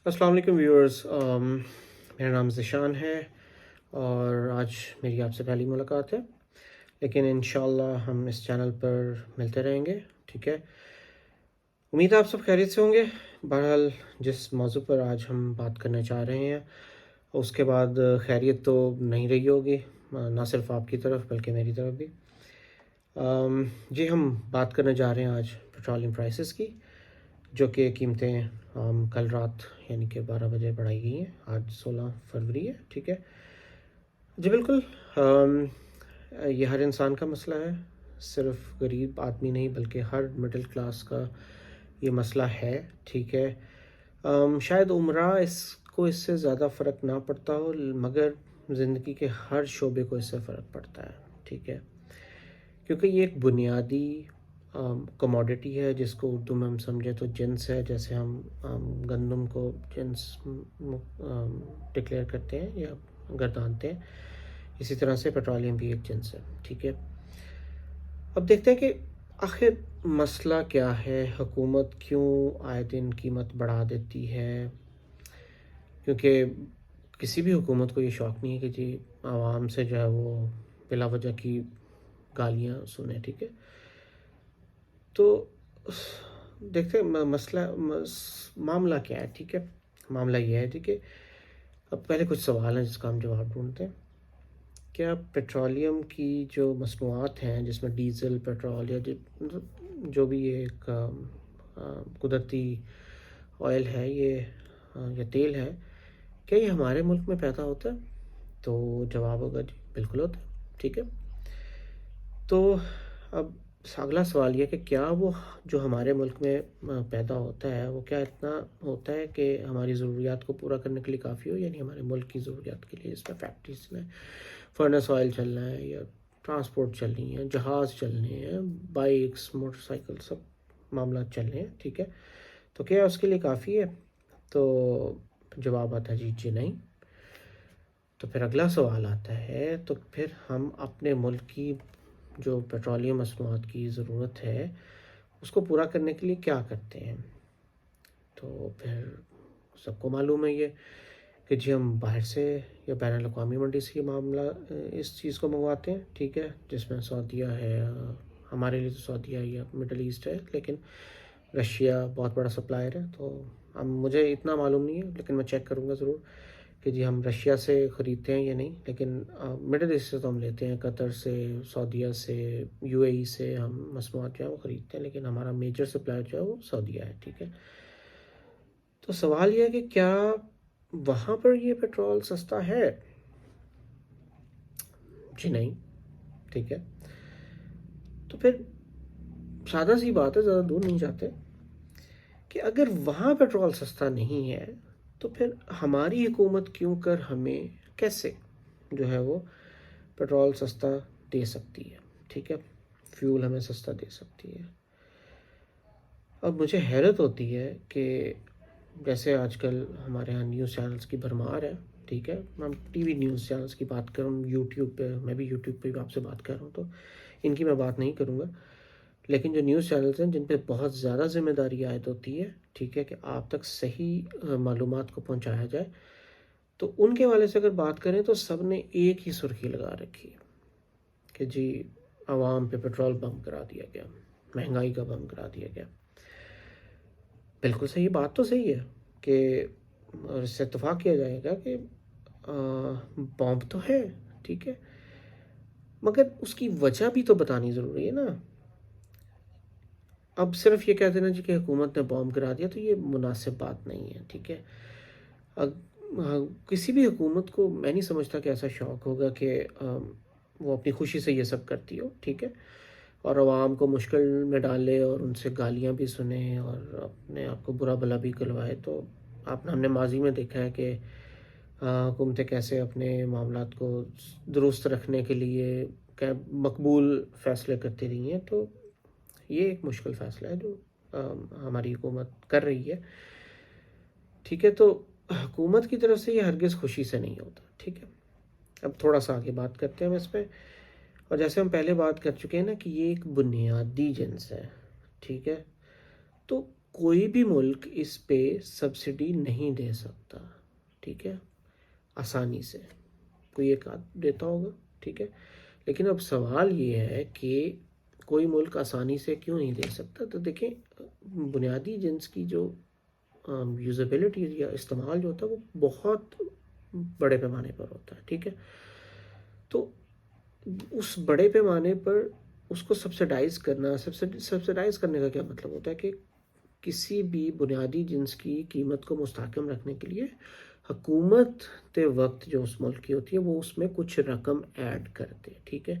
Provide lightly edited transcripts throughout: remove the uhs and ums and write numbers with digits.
السلام علیکم ویورز، میرا نام ذیشان ہے اور آج میری آپ سے پہلی ملاقات ہے، لیکن انشاءاللہ ہم اس چینل پر ملتے رہیں گے. ٹھیک ہے، امید ہے آپ سب خیریت سے ہوں گے. بہرحال جس موضوع پر آج ہم بات کرنا چاہ رہے ہیں اس کے بعد خیریت تو نہیں رہی ہوگی، نہ صرف آپ کی طرف بلکہ میری طرف بھی. جی ہم بات کرنے جا رہے ہیں آج پیٹرولیم پرائسز کی، جو کہ قیمتیں کل رات یعنی کہ 12 بجے بڑھائی گئی ہیں. آج 16 فروری ہے. ٹھیک ہے جی بالکل. یہ ہر انسان کا مسئلہ ہے، صرف غریب آدمی نہیں بلکہ ہر مڈل کلاس کا یہ مسئلہ ہے. ٹھیک ہے، شاید عمرہ اس سے زیادہ فرق نہ پڑتا ہو، مگر زندگی کے ہر شعبے کو اس سے فرق پڑتا ہے. ٹھیک ہے، کیونکہ یہ ایک بنیادی کموڈٹی ہے جس کو اردو میں ہم سمجھیں تو جنس ہے. جیسے ہم گندم کو جنس ڈکلیئر کرتے ہیں یا گردانتے ہیں، اسی طرح سے پیٹرولیم بھی ایک جنس ہے. ٹھیک ہے، اب دیکھتے ہیں کہ آخر مسئلہ کیا ہے، حکومت کیوں آئے دن قیمت بڑھا دیتی ہے. کیونکہ کسی بھی حکومت کو یہ شوق نہیں ہے کہ جی عوام سے جو ہے وہ بلا وجہ کی گالیاں سنیں. ٹھیک ہے، تو دیکھتے ہیں معاملہ کیا ہے. ٹھیک ہے، معاملہ یہ ہے جی کہ اب پہلے کچھ سوال ہیں جس کا ہم جواب ڈھونڈتے ہیں. کیا پیٹرولیم کی جو مصنوعات ہیں جس میں ڈیزل، پیٹرول یا جو بھی یہ ایک قدرتی آئل ہے یا تیل ہے، کیا یہ ہمارے ملک میں پیدا ہوتا ہے؟ تو جواب ہوگا جی بالکل ہوتا ہے. ٹھیک ہے، تو اب اگلا سوال یہ کہ کیا وہ جو ہمارے ملک میں پیدا ہوتا ہے وہ کیا اتنا ہوتا ہے کہ ہماری ضروریات کو پورا کرنے کے لیے کافی ہو، یعنی ہمارے ملک کی ضروریات کے لیے، جس میں فیکٹریز میں فرنس آئل چلنا ہے یا ٹرانسپورٹ چلنی ہے، جہاز چلنے ہیں، بائکس، موٹر سائیکل، سب معاملات چلنے ہیں. ٹھیک ہے، تو کیا اس کے لیے کافی ہے؟ تو جواب آتا ہے جی نہیں. تو پھر اگلا سوال آتا ہے، تو پھر ہم اپنے ملک کی جو پیٹرولیم مصنوعات کی ضرورت ہے اس کو پورا کرنے کے لیے کیا کرتے ہیں؟ تو پھر سب کو معلوم ہے یہ کہ جی ہم باہر سے یا بین الاقوامی منڈی سے یہ معاملہ اس چیز کو منگواتے ہیں. ٹھیک ہے، جس میں سعودیہ ہے، ہمارے لیے تو سعودیہ یا مڈل ایسٹ ہے، لیکن رشیا بہت بڑا سپلائر ہے. تو اب مجھے اتنا معلوم نہیں ہے، لیکن میں چیک کروں گا ضرور کہ جی ہم رشیا سے خریدتے ہیں یا نہیں. لیکن مڈل ایسٹ سے تو ہم لیتے ہیں، قطر سے، سعودیہ سے، یو اے ای سے ہم مصنوعات جو ہے وہ خریدتے ہیں، لیکن ہمارا میجر سپلائر جو ہے وہ سعودیہ ہے. ٹھیک ہے، تو سوال یہ ہے کہ کیا وہاں پر یہ پیٹرول سستا ہے؟ جی نہیں. ٹھیک ہے، تو پھر سادہ سی بات ہے، زیادہ دور نہیں جاتے، کہ اگر وہاں پیٹرول سستا نہیں ہے تو پھر ہماری حکومت کیوں کر ہمیں کیسے جو ہے وہ پیٹرول سستا دے سکتی ہے. ٹھیک ہے، فیول ہمیں سستا دے سکتی ہے. اب مجھے حیرت ہوتی ہے کہ جیسے آج کل ہمارے ہاں نیوز چینلز کی بھرمار ہے. ٹھیک ہے، ہم ٹی وی نیوز چینلز کی بات کروں، یوٹیوب پہ، میں بھی یوٹیوب پہ آپ سے بات کر رہا ہوں، تو ان کی میں بات نہیں کروں گا. لیکن جو نیوز چینلز ہیں جن پہ بہت زیادہ ذمہ داری عائد ہوتی ہے، ٹھیک ہے، کہ آپ تک صحیح معلومات کو پہنچایا جائے، تو ان کے والے سے اگر بات کریں تو سب نے ایک ہی سرخی لگا رکھی ہے کہ جی عوام پہ پیٹرول بم کرا دیا گیا، مہنگائی کا بم کرا دیا گیا. بالکل صحیح بات تو صحیح ہے کہ اور اس سے اتفاق کیا جائے گا کہ بم تو ہے. ٹھیک ہے، مگر اس کی وجہ بھی تو بتانی ضروری ہے نا. اب صرف یہ کہہ دینا جی کہ حکومت نے بام گرا دیا تو یہ مناسب بات نہیں ہے. ٹھیک ہے، کسی بھی حکومت کو میں نہیں سمجھتا کہ ایسا شوق ہوگا کہ وہ اپنی خوشی سے یہ سب کرتی ہو. ٹھیک ہے، اور عوام کو مشکل میں ڈالے اور ان سے گالیاں بھی سنیں اور اپنے آپ کو برا بھلا بھی کروائے. تو ہم نے ماضی میں دیکھا ہے کہ حکومتیں کیسے اپنے معاملات کو درست رکھنے کے لیے مقبول فیصلے کرتی رہی ہیں. تو یہ ایک مشکل فیصلہ ہے جو ہماری حکومت کر رہی ہے. ٹھیک ہے، تو حکومت کی طرف سے یہ ہرگز خوشی سے نہیں ہوتا. ٹھیک ہے، اب تھوڑا سا آگے بات کرتے ہیں ہم اس پہ. اور جیسے ہم پہلے بات کر چکے ہیں نا کہ یہ ایک بنیادی جنس ہے. ٹھیک ہے، تو کوئی بھی ملک اس پہ سبسڈی نہیں دے سکتا، ٹھیک ہے، آسانی سے کوئی ایک دیتا ہوگا، ٹھیک ہے، لیکن اب سوال یہ ہے کہ کوئی ملک آسانی سے کیوں نہیں دے سکتا؟ تو دیکھیں، بنیادی جنس کی جو یوزیبلٹی یا استعمال جو ہوتا ہے وہ بہت بڑے پیمانے پر ہوتا ہے، ٹھیک ہے، تو اس بڑے پیمانے پر اس کو سبسڈائز کرنا، سبسڈائز کرنے کا کیا مطلب ہوتا ہے کہ کسی بھی بنیادی جنس کی قیمت کو مستحکم رکھنے کے لیے حکومت وقت جو اس ملک کی ہوتی ہے وہ اس میں کچھ رقم ایڈ کرتے، ٹھیک ہے،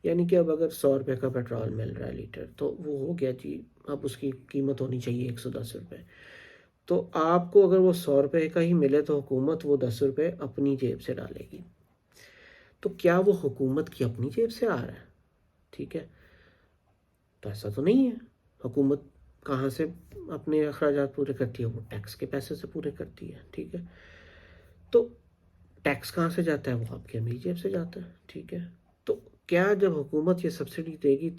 یعنی کہ اب اگر 100 روپے کا پیٹرول مل رہا ہے لیٹر تو وہ ہو گیا جی، اب اس کی قیمت ہونی چاہیے 110 روپے، تو آپ کو اگر وہ 100 روپے کا ہی ملے تو حکومت وہ 10 روپے اپنی جیب سے ڈالے گی، تو کیا وہ حکومت کی اپنی جیب سے آ رہا ہے؟ ٹھیک ہے، تو ایسا تو نہیں ہے۔ حکومت کہاں سے اپنے اخراجات پورے کرتی ہے؟ وہ ٹیکس کے پیسے سے پورے کرتی ہے، ٹھیک ہے، تو ٹیکس کہاں سے جاتا ہے؟ وہ آپ کی اپنی جیب سے جاتا ہے، ٹھیک ہے، تو کیا جب حکومت یہ سبسڈی دے گی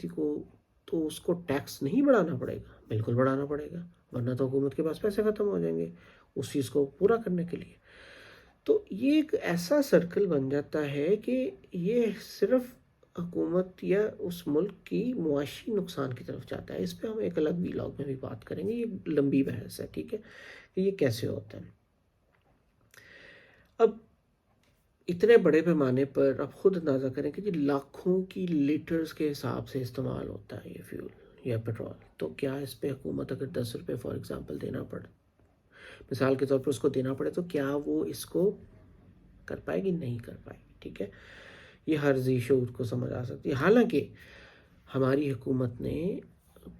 تو اس کو ٹیکس نہیں بڑھانا پڑے گا؟ بالکل بڑھانا پڑے گا، ورنہ تو حکومت کے پاس پیسے ختم ہو جائیں گے اس چیز کو پورا کرنے کے لیے۔ تو یہ ایک ایسا سرکل بن جاتا ہے کہ یہ صرف حکومت یا اس ملک کی معاشی نقصان کی طرف جاتا ہے۔ اس پہ ہم ایک الگ ویلاگ میں بھی بات کریں گے، یہ لمبی بحث ہے، ٹھیک ہے، کہ یہ کیسے ہوتا ہے۔ اب اتنے بڑے پیمانے پر آپ خود اندازہ کریں کہ جی لاکھوں کی لیٹرز کے حساب سے استعمال ہوتا ہے یہ فیول یا پیٹرول، تو کیا اس پہ حکومت اگر 10 روپے فار ایگزامپل دینا پڑے، مثال کے طور پر اس کو دینا پڑے، تو کیا وہ اس کو کر پائے گی؟ نہیں کر پائے گی، ٹھیک ہے، یہ ہر ذی شعور کو سمجھ آ سکتی ہے۔ حالانکہ ہماری حکومت نے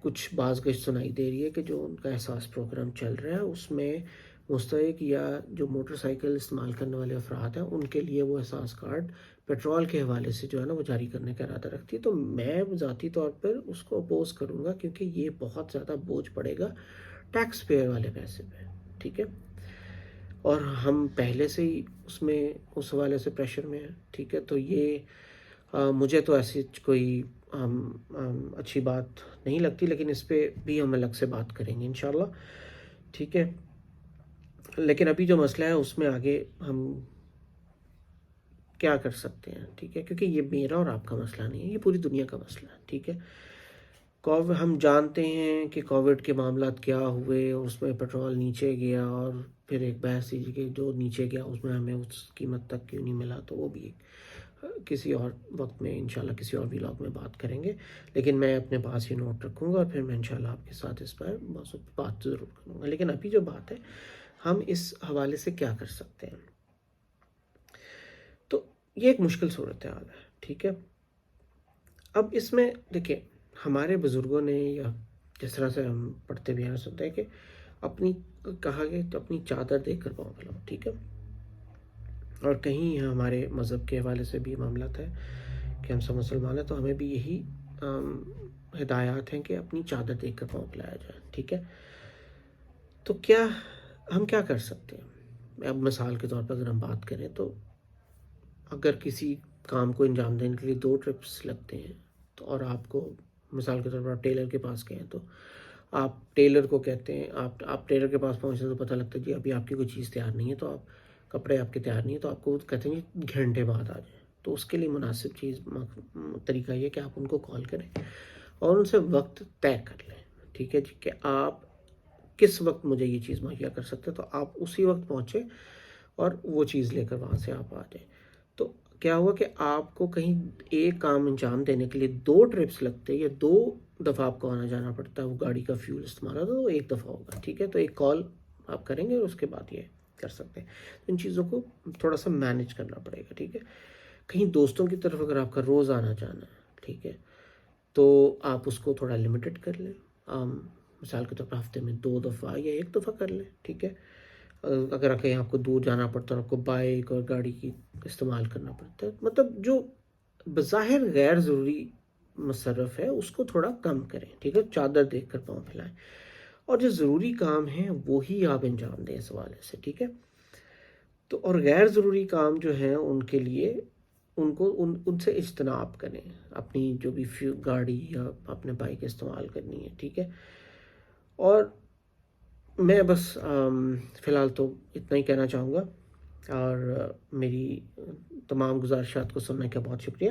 کچھ بعض گشت سنائی دے رہی ہے کہ جو ان کا احساس پروگرام چل رہا ہے اس میں مستحق یا جو موٹر سائیکل استعمال کرنے والے افراد ہیں ان کے لیے وہ احساس کارڈ پیٹرول کے حوالے سے جو ہے نا وہ جاری کرنے کا ارادہ رکھتی ہے، تو میں ذاتی طور پر اس کو اپوز کروں گا، کیونکہ یہ بہت زیادہ بوجھ پڑے گا ٹیکس پیئر والے پیسے پہ، ٹھیک ہے، اور ہم پہلے سے ہی اس حوالے سے پریشر میں ہیں، ٹھیک ہے، تو یہ مجھے تو ایسی کوئی اچھی بات نہیں لگتی، لیکن اس پہ بھی ہم الگ سے بات کریں گے انشاءاللہ، ٹھیک ہے، لیکن ابھی جو مسئلہ ہے اس میں آگے ہم کیا کر سکتے ہیں، ٹھیک ہے، کیونکہ یہ میرا اور آپ کا مسئلہ نہیں ہے، یہ پوری دنیا کا مسئلہ ہے، ٹھیک ہے۔ ہم جانتے ہیں کہ کووڈ کے معاملات کیا ہوئے، اس میں پیٹرول نیچے گیا، اور پھر ایک بحث تھی کہ جو نیچے گیا اس میں ہمیں اس قیمت تک کیوں نہیں ملا، تو وہ بھی کسی اور وقت میں انشاءاللہ کسی اور ویلاگ میں بات کریں گے، لیکن میں اپنے پاس یہ نوٹ رکھوں گا اور پھر میں انشاءاللہ آپ کے ساتھ اس پر بات ضرور کروں گا۔ لیکن ابھی جو بات ہے ہم اس حوالے سے کیا کر سکتے ہیں، تو یہ ایک مشکل صورتحال ہے، ٹھیک ہے۔ اب اس میں دیکھیں، ہمارے بزرگوں نے یا جس طرح سے ہم پڑھتے بھی ہیں سنتے ہیں کہ کہا گیا کہ اپنی چادر دیکھ کر پاؤں پھیلاؤ، ٹھیک ہے، اور کہیں ہمارے مذہب کے حوالے سے بھی معاملات ہے کہ ہم سب مسلمان ہیں، تو ہمیں بھی یہی ہدایات ہیں کہ اپنی چادر دیکھ کر پاؤں پھیلایا جائے، ٹھیک ہے، تو ہم کیا کر سکتے ہیں؟ اب مثال کے طور پر اگر ہم بات کریں تو اگر کسی کام کو انجام دینے کے لیے 2 ٹرپس لگتے ہیں، تو اور آپ کو مثال کے طور پر آپ ٹیلر کے پاس گئے ہیں، تو آپ ٹیلر کو کہتے ہیں، آپ ٹیلر کے پاس پہنچتے تو پتہ لگتا ہے جی ابھی آپ کی کوئی چیز تیار نہیں ہے، تو کپڑے آپ کے تیار نہیں ہیں، تو آپ کو کہتے ہیں جی گھنٹے بعد آ جائیں، تو اس کے لیے مناسب طریقہ یہ کہ آپ ان کو کال کریں اور ان سے وقت طے کر لیں، ٹھیک ہے جی، کہ آپ کس وقت مجھے یہ چیز مہیا کر سکتے ہیں، تو آپ اسی وقت پہنچیں اور وہ چیز لے کر وہاں سے آپ آ جائیں۔ تو کیا ہوا کہ آپ کو کہیں ایک کام انجام دینے کے لیے 2 ٹرپس لگتے یا 2 دفعہ آپ کو آنا جانا پڑتا ہے، وہ گاڑی کا فیول استعمال ہوتا ہے، تو ایک دفعہ ہوگا، ٹھیک ہے، تو ایک کال آپ کریں گے اور اس کے بعد یہ کر سکتے ہیں۔ ان چیزوں کو تھوڑا سا مینیج کرنا پڑے گا، ٹھیک ہے۔ کہیں دوستوں کی طرف اگر آپ کا روز آنا جانا ہے، ٹھیک ہے، تو آپ اس کو تھوڑا لمیٹڈ کر لیں، مثال کے طور پر ہفتے میں 2 دفعہ یا 1 دفعہ کر لیں، ٹھیک ہے۔ اگر کہیں آپ کو دور جانا پڑتا ہے اور آپ کو بائک اور گاڑی کی استعمال کرنا پڑتا ہے، مطلب جو بظاہر غیر ضروری مصرف ہے اس کو تھوڑا کم کریں، ٹھیک ہے، چادر دیکھ کر پاؤں پھیلائیں، اور جو ضروری کام ہیں وہی آپ انجام دیں اس حوالے سے، ٹھیک ہے۔ تو اور غیر ضروری کام جو ہیں ان کے لیے ان سے اجتناب کریں، اپنی جو بھی گاڑی یا اپنے بائک استعمال کرنی ہے، ٹھیک ہے۔ اور میں بس فی الحال تو اتنا ہی کہنا چاہوں گا، اور میری تمام گزارشات کو سننے کا بہت شکریہ.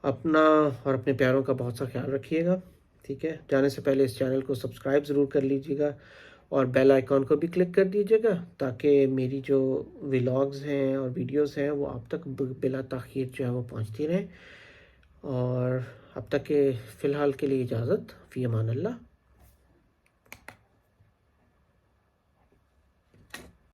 اپنا اور اپنے پیاروں کا بہت سا خیال رکھیے گا. ٹھیک ہے، جانے سے پہلے اس چینل کو سبسکرائب ضرور کر لیجیے گا، اور بیل آئیکن کو بھی کلک کر دیجیے گا، تاکہ میری جو ولاگز ہیں اور ویڈیوز ہیں وہ آپ تک بلا تاخیر جو ہے وہ پہنچتی رہیں. اور اب تک کے فی الحال کے لیے اجازت، فی امان اللہ.